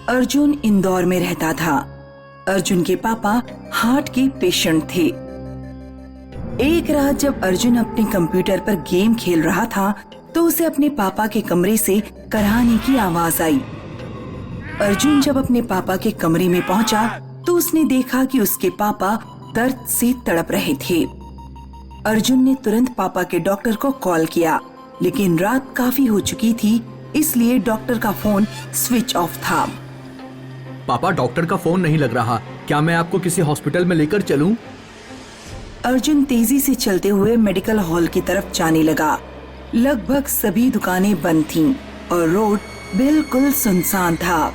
अर्जुन इंदौर में रहता था। अर्जुन के पापा हार्ट के पेशेंट थे। एक रात जब अर्जुन अपने कंप्यूटर पर गेम खेल रहा था तो उसे अपने पापा के कमरे से कराहने की आवाज आई। अर्जुन जब अपने पापा के कमरे में पहुंचा तो उसने देखा कि उसके पापा दर्द से तड़प रहे थे। अर्जुन ने तुरंत पापा के डॉक्टर को कॉल किया, लेकिन रात काफी हो चुकी थी, इसलिए डॉक्टर का फोन स्विच ऑफ था। पापा, डॉक्टर का फोन नहीं लग रहा। क्या मैं आपको किसी हॉस्पिटल में लेकर चलूं? अर्जुन तेजी से चलते हुए मेडिकल हॉल की तरफ जाने लगा। लगभग सभी दुकानें बंद थीं और रोड बिल्कुल सुनसान था।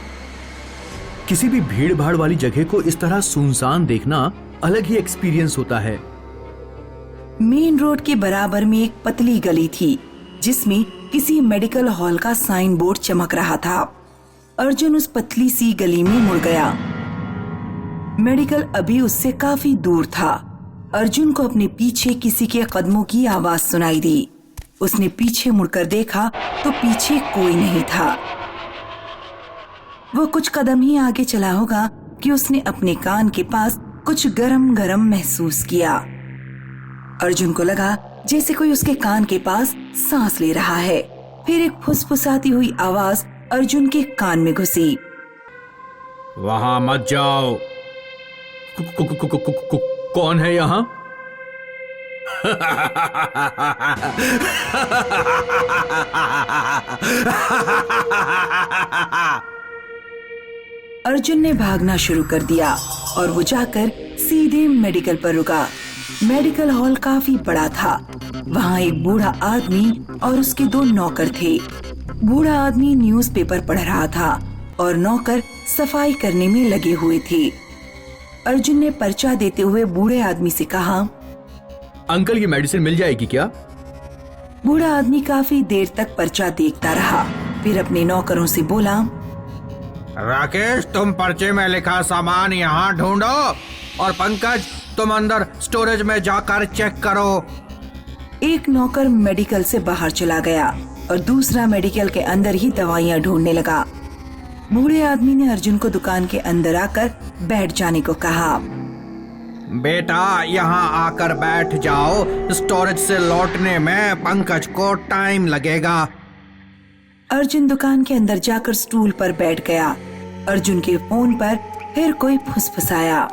किसी भी भीड़ भाड़ वाली जगह को इस तरह सुनसान देखना अलग ही एक्सपीरियंस होता है। मेन रोड के बराबर में एक पतली गली थी जिसमें किसी मेडिकल हॉल का साइन बोर्ड चमक रहा था। अर्जुन उस पतली सी गली में मुड़ गया। मेडिकल अभी उससे काफी दूर था। अर्जुन को अपने पीछे किसी के कदमों की आवाज सुनाई दी। उसने पीछे मुड़कर देखा तो पीछे कोई नहीं था। वो कुछ कदम ही आगे चला होगा कि उसने अपने कान के पास कुछ गरम गरम महसूस किया। अर्जुन को लगा जैसे कोई उसके कान के पास सांस ले रहा है। फिर एक फुसफुसाती हुई आवाज अर्जुन के कान में घुसी। वहां मत जाओ। कौन है यहाँ? अर्जुन ने भागना शुरू कर दिया और वो जाकर सीधे मेडिकल पर रुका। मेडिकल हॉल काफी बड़ा था। वहाँ एक बूढ़ा आदमी और उसके 2 नौकर थे। बूढ़ा आदमी न्यूज़पेपर पढ़ रहा था और नौकर सफाई करने में लगे हुए थे। अर्जुन ने पर्चा देते हुए बूढ़े आदमी से कहा, अंकल, ये मेडिसिन मिल जाएगी क्या? बूढ़ा आदमी काफी देर तक पर्चा देखता रहा, फिर अपने नौकरों से बोला, राकेश, तुम पर्चे में लिखा सामान यहाँ ढूंढो और पंकज, तुम अंदर स्टोरेज में जाकर चेक करो। एक नौकर मेडिकल से बाहर चला गया और दूसरा मेडिकल के अंदर ही दवाइयाँ ढूंढने लगा। बूढ़े आदमी ने अर्जुन को दुकान के अंदर आकर बैठ जाने को कहा। बेटा, यहाँ आकर बैठ जाओ। स्टोरेज से लौटने में पंकज को टाइम लगेगा। अर्जुन दुकान के अंदर जाकर स्टूल पर बैठ गया। अर्जुन के फोन पर फिर कोई फुसफुसाया,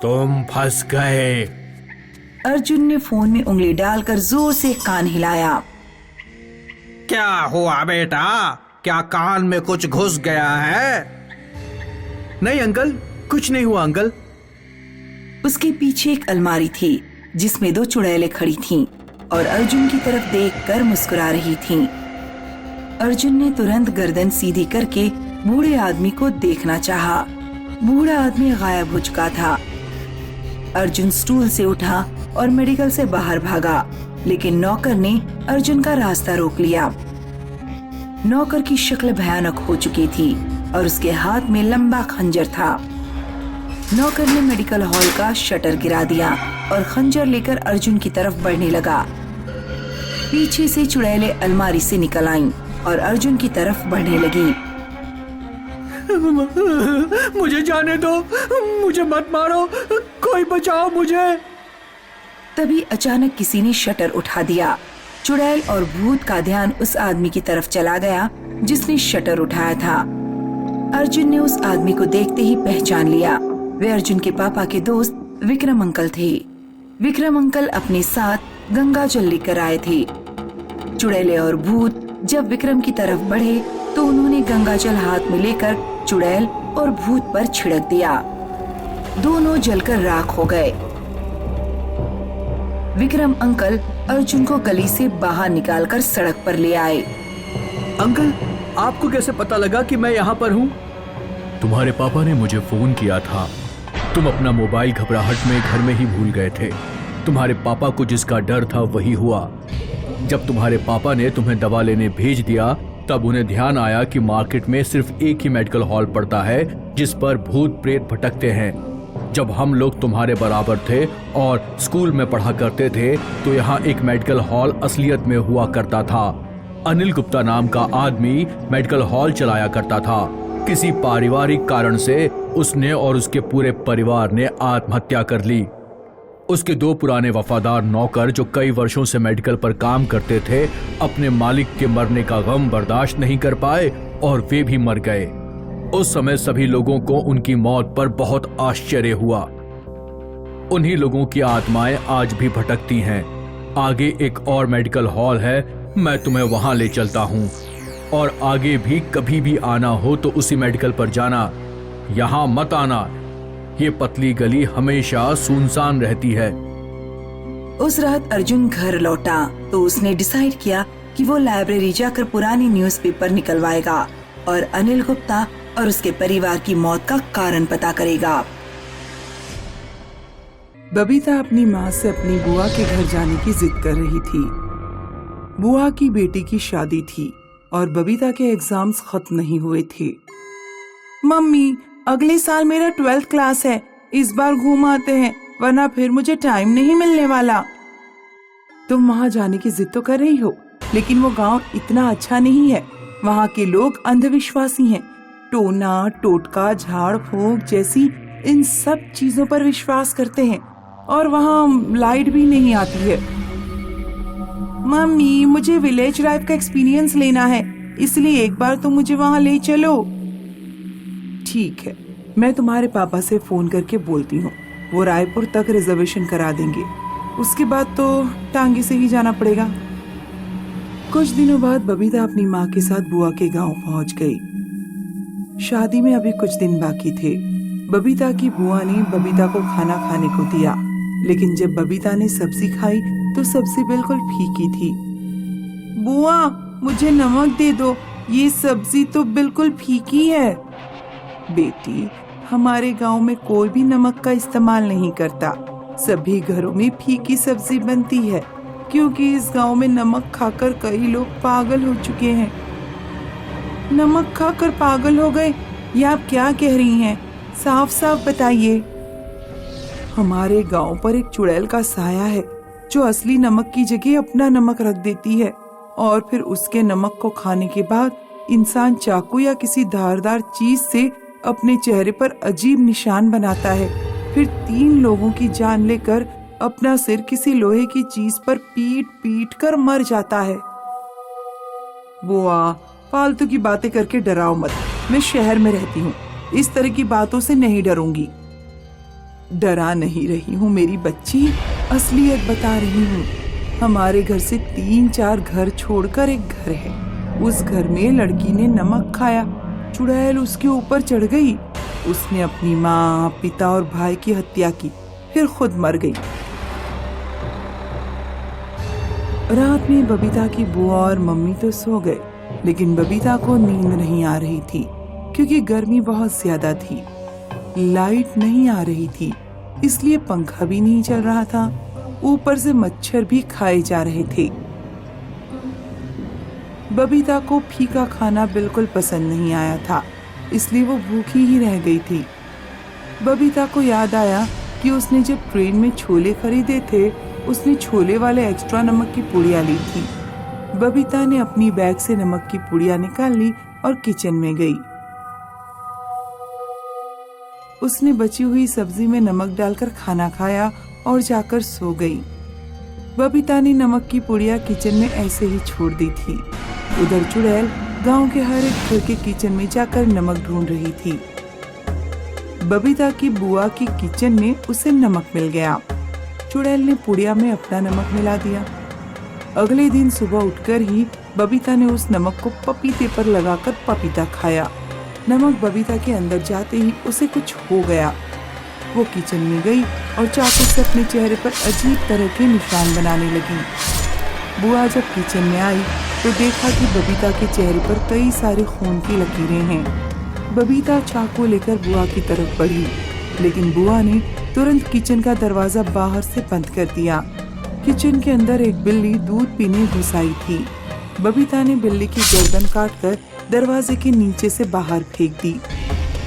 तुम फंस गए। अर्जुन ने फोन में उंगली डालकर जोर से कान हिलाया। क्या हुआ बेटा? क्या कान में कुछ घुस गया है? नहीं अंकल, कुछ नहीं हुआ अंकल। उसके पीछे एक अलमारी थी जिसमें 2 चुड़ैलें खड़ी थीं और अर्जुन की तरफ देखकर मुस्कुरा रही थीं। अर्जुन ने तुरंत गर्दन सीधी करके बूढ़े आदमी को देखना चाहा। बूढ़ा आदमी गायब हो चुका था। अर्जुन स्टूल से उठा और मेडिकल से बाहर भागा, लेकिन नौकर ने अर्जुन का रास्ता रोक लिया। नौकर की शक्ल भयानक हो चुकी थी और उसके हाथ में लंबा खंजर था। नौकर ने मेडिकल हॉल का शटर गिरा दिया और खंजर लेकर अर्जुन की तरफ बढ़ने लगा। पीछे से चुड़ैलें अलमारी से निकल आईं और अर्जुन की तरफ बढ़ने लगी। मुझे जाने दो, मुझे मत मारो, कोई बचाओ मुझे। तभी अचानक किसी ने शटर उठा दिया। चुड़ैल और भूत का ध्यान उस आदमी की तरफ चला गया जिसने शटर उठाया था। अर्जुन ने उस आदमी को देखते ही पहचान लिया। वे अर्जुन के पापा के दोस्त विक्रम अंकल थे। विक्रम अंकल अपने साथ गंगा जल लेकर आए थे। चुड़ैलें और भूत जब विक्रम की तरफ बढ़े तो उन्होंने गंगा जल हाथ में लेकर चुड़ैल और भूत पर छिड़क दिया। दोनों जलकर राख हो गए। विक्रम अंकल अर्जुन को गली से बाहर निकालकर सड़क पर ले आए। अंकल, आपको कैसे पता लगा कि मैं यहाँ पर हूँ? तुम्हारे पापा ने मुझे फोन किया था। तुम अपना मोबाइल घबराहट में घर में ही भूल गए थे। तुम्हारे पापा को जिसका डर था वही हुआ। जब तुम्हारे पापा ने तुम्हें दवा लेने भेज दिया तब उन्हें ध्यान आया कि मार्केट में सिर्फ एक ही मेडिकल हॉल पड़ता है जिस पर भूत प्रेत भटकते हैं। जब हम लोग तुम्हारे बराबर थे और स्कूल में पढ़ा करते थे तो यहाँ एक मेडिकल हॉल असलियत में हुआ करता था। अनिल गुप्ता नाम का आदमी मेडिकल हॉल चलाया करता था। किसी पारिवारिक कारण से उसने और उसके पूरे परिवार ने आत्महत्या कर ली। उसके 2 पुराने वफादार नौकर जो कई वर्षों से मेडिकल पर काम करते थे, अपने मालिक के मरने का गम बर्दाश्त नहीं कर पाए और वे भी मर गए। उस समय सभी लोगों को उनकी मौत पर बहुत आश्चर्य हुआ। उन्हीं लोगों की आत्माएं आज भी भटकती हैं। आगे एक और मेडिकल हॉल है, मैं तुम्हें वहां ले चलता हूं, और आगे भी कभी भी आना हो तो उसी मेडिकल पर जाना, यहां मत आना। ये पतली गली हमेशा सुनसान रहती है। उस रात अर्जुन घर लौटा तो उसने डिसाइड किया कि वो लाइब्रेरी जाकर पुरानी न्यूज़पेपर निकलवाएगा और अनिल गुप्ता और उसके परिवार की मौत का कारण पता करेगा। बबीता अपनी माँ से अपनी बुआ के घर जाने की जिद कर रही थी। बुआ की बेटी की शादी थी और बबीता के एग्जाम्स खत्म नहीं हुए थे। मम्मी, अगले साल मेरा 12th क्लास है, इस बार घूम आते हैं, वरना फिर मुझे टाइम नहीं मिलने वाला। तुम वहाँ जाने की जिद तो कर रही हो, लेकिन वो गांव इतना अच्छा नहीं है। वहाँ के लोग अंधविश्वासी हैं। टोना, टोटका, झाड़ फूंक जैसी इन सब चीजों पर विश्वास करते हैं, और वहाँ लाइट भी नहीं आती है। मम्मी, मुझे विलेज लाइफ का एक्सपीरियंस लेना है, इसलिए एक बार तो मुझे वहाँ ले चलो। ठीक है, मैं तुम्हारे पापा से फोन करके बोलती हूँ, वो रायपुर तक रिजर्वेशन करा देंगे। उसके बाद तो टांगे से ही जाना पड़ेगा। कुछ दिनों बाद बबीता अपनी माँ के साथ बुआ के गांव पहुँच गई। शादी में अभी कुछ दिन बाकी थे। बबीता की बुआ ने बबीता को खाना खाने को दिया, लेकिन जब बबीता ने सब्जी खाई तो सब्जी बिल्कुल फीकी थी। बुआ, मुझे नमक दे दो, ये सब्जी तो बिल्कुल फीकी है। बेटी, हमारे गांव में कोई भी नमक का इस्तेमाल नहीं करता। सभी घरों में फीकी सब्जी बनती है, क्योंकि इस गांव में नमक खाकर कई लोग पागल हो चुके हैं। नमक खाकर पागल हो गए, ये आप क्या कह रही हैं? साफ साफ बताइए। हमारे गांव पर एक चुड़ैल का साया है जो असली नमक की जगह अपना नमक रख देती है, और फिर उसके नमक को खाने के बाद इंसान चाकू या किसी धारदार चीज से अपने चेहरे पर अजीब निशान बनाता है, फिर 3 लोगों की जान लेकर अपना सिर किसी लोहे की चीज पर पीट पीट कर मर जाता है। बुआ, फालतू की बातें करके डराओ मत। मैं शहर में रहती हूँ, इस तरह की बातों से नहीं डरूंगी। डरा नहीं रही हूँ मेरी बच्ची, असलियत बता रही हूँ। हमारे घर से 3-4 घर छोड़कर एक घर है। उस घर में लड़की ने नमक खाया, चुड़ैल उसके ऊपर चढ़ गई। उसने अपनी माँ, पिता और भाई की हत्या की, फिर खुद मर गई। रात में बबीता की बुआ और मम्मी तो सो गए, लेकिन बबीता को नींद नहीं आ रही थी, क्योंकि गर्मी बहुत ज्यादा थी। लाइट नहीं आ रही थी, इसलिए पंखा भी नहीं चल रहा था। ऊपर से मच्छर भी खाए जा रहे थे। बबीता को फीका खाना बिल्कुल पसंद नहीं आया था, इसलिए वो भूखी ही रह गई थी। बबीता को याद आया कि उसने जब ट्रेन में छोले खरीदे थे, उसने छोले वाले एक्स्ट्रा नमक की पुड़िया ली थी। बबीता ने अपनी बैग से नमक की पुड़िया निकाल ली और किचन में गई। उसने बची हुई सब्जी में नमक डालकर खाना खाया और जाकर सो गई। बबीता ने नमक की पुड़िया किचन में ऐसे ही छोड़ दी थी। उधर चुड़ैल गांव के हर एक घर के किचन में जाकर नमक ढूंढ रही थी। बबीता की बुआ की किचन में उसे नमक मिल गया। चुड़ैल ने पुड़िया में अपना नमक मिला दिया। अगले दिन सुबह उठकर ही बबीता ने उस नमक को पपीते पर लगाकर पपीता खाया। नमक बबीता के अंदर जाते ही उसे कुछ हो गया। वो किचन में गई और चाकू से अपने चेहरे पर अजीब तरह के निशान बनाने लगी। बुआ जब किचन में आई तो देखा कि बबीता के चेहरे पर कई सारे खून की लकीरें हैं। बबीता चाकू लेकर बुआ की तरफ बढ़ी, लेकिन बुआ ने तुरंत किचन का दरवाजा बाहर से बंद कर दिया। किचन के अंदर एक बिल्ली दूध पीने घुस आई थी। बबीता ने बिल्ली की गर्दन काटकर दरवाजे के नीचे से बाहर फेंक दी।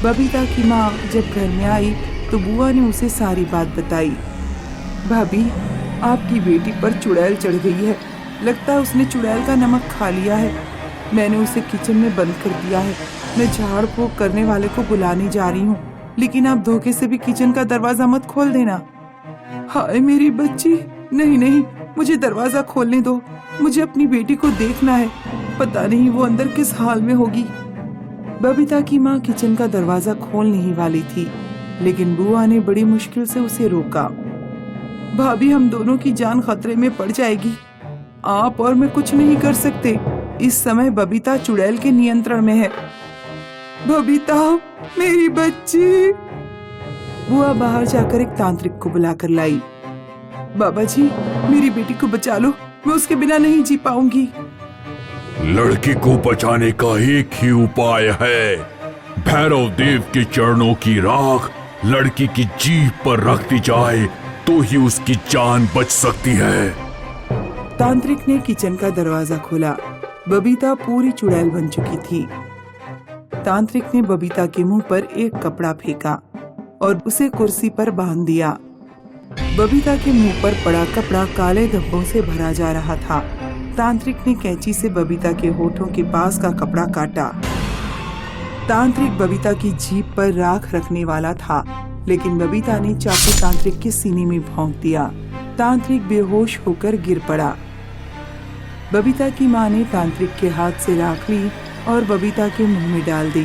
बबीता की माँ जब घर में आई तो बुआ ने उसे सारी बात बताई। भाभी, आपकी बेटी पर चुड़ैल चढ़ गई है। लगता है उसने चुड़ैल का नमक खा लिया है। मैंने उसे किचन में बंद कर दिया है। मैं झाड़ फूक करने वाले को बुलाने जा रही हूँ, लेकिन आप धोखे से भी किचन का दरवाजा मत खोल देना। हाय मेरी बच्ची, नहीं नहीं, मुझे दरवाजा खोलने दो। मुझे अपनी बेटी को देखना है, पता नहीं वो अंदर किस हाल में होगी। बबीता की माँ किचन का दरवाजा खोलने ही वाली थी, लेकिन बुआ ने बड़ी मुश्किल से उसे रोका। भाभी, हम दोनों की जान खतरे में पड़ जाएगी। आप और मैं कुछ नहीं कर सकते। इस समय बबीता चुड़ैल के नियंत्रण में है। बबीता, मेरी बच्ची। बुआ बाहर जाकर एक तांत्रिक को बुलाकर लाई। बाबा जी, मेरी बेटी को बचा लो, मैं उसके बिना नहीं जी पाऊंगी। लड़की को बचाने का एक ही उपाय है, भैरव देव के चरणों की राख लड़की की जीभ पर रख दी जाए तो ही उसकी जान बच सकती है। तांत्रिक ने किचन का दरवाजा खोला। बबीता पूरी चुड़ैल बन चुकी थी। तांत्रिक ने बबीता के मुंह पर एक कपड़ा फेंका और उसे कुर्सी पर बांध दिया। बबीता के मुंह पर पड़ा कपड़ा काले धब्बों से भरा जा रहा था। तांत्रिक ने कैंची से बबीता के होठों के पास का कपड़ा काटा। तांत्रिक बबीता की जीभ पर राख रखने वाला था, लेकिन बबीता ने चाकू तांत्रिक के सीने में भोंक दिया। तांत्रिक बेहोश होकर गिर पड़ा। बबीता की माँ ने तांत्रिक के हाथ से राख ली और बबीता के मुंह में डाल दी।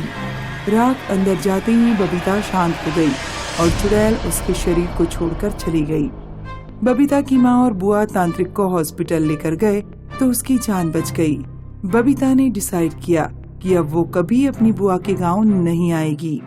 राख अंदर जाते ही बबीता शांत हो गई और चुड़ैल उसके शरीर को छोड़कर चली गई। बबीता की माँ और बुआ तांत्रिक को हॉस्पिटल लेकर गए तो उसकी जान बच गई। बबीता ने डिसाइड किया कि अब वो कभी अपनी बुआ के गांव नहीं आएगी।